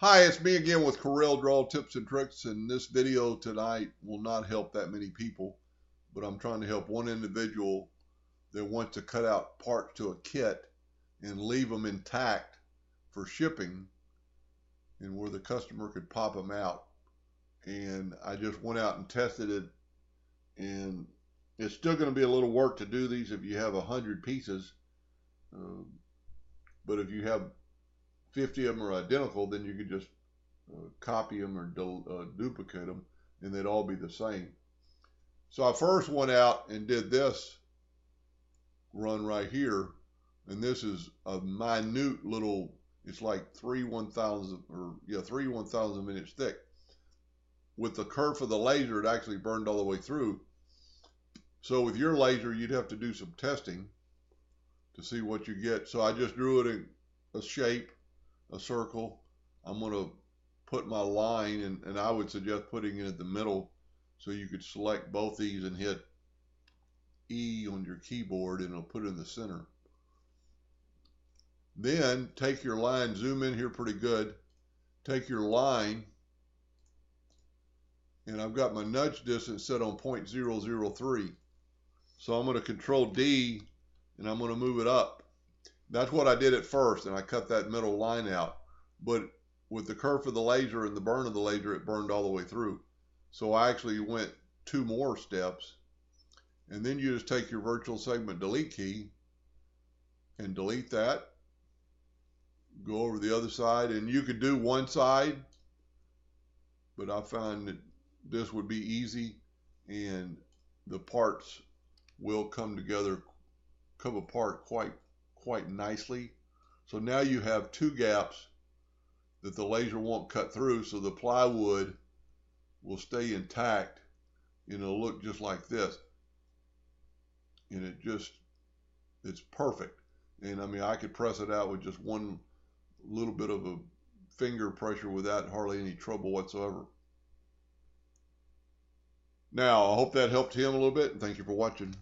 Hi, it's me again with Corel Draw Tips and Tricks, and this video tonight will not help that many people, but I'm trying to help one individual that wants to cut out parts to a kit and leave them intact for shipping and where the customer could pop them out. And I just went out and tested it, and it's still going to be a little work to do these if you have 100 pieces, but if you have 50 of them are identical, then you could just copy them or duplicate them, and they'd all be the same. So I first went out and did this run right here, and this is a minute little, it's like 3/1000 or yeah 3/1000 inch thick. With the kerf of the laser, it actually burned all the way through. So with your laser, you'd have to do some testing to see what you get. So I just drew it in a shape, a circle. I'm going to put my line, and I would suggest putting it at the middle so you could select both these and hit E on your keyboard, and it'll put it in the center. Then take your line, zoom in here pretty good, take your line, and I've got my nudge distance set on 0.003. So I'm going to control D, and I'm going to move it up. That's what I did at first, and I cut that middle line out. But with the kerf of the laser and the burn of the laser, it burned all the way through. So I actually went 2 more steps. And then you just take your virtual segment delete key and delete that. Go over the other side, and you could do one side, but I found that this would be easy, and the parts will come apart quite nicely. So now you have 2 gaps that the laser won't cut through, so the plywood will stay intact, and it'll look just like this. And it's perfect. And I mean, I could press it out with just one little bit of a finger pressure without hardly any trouble whatsoever. Now, I hope that helped him a little bit, and thank you for watching.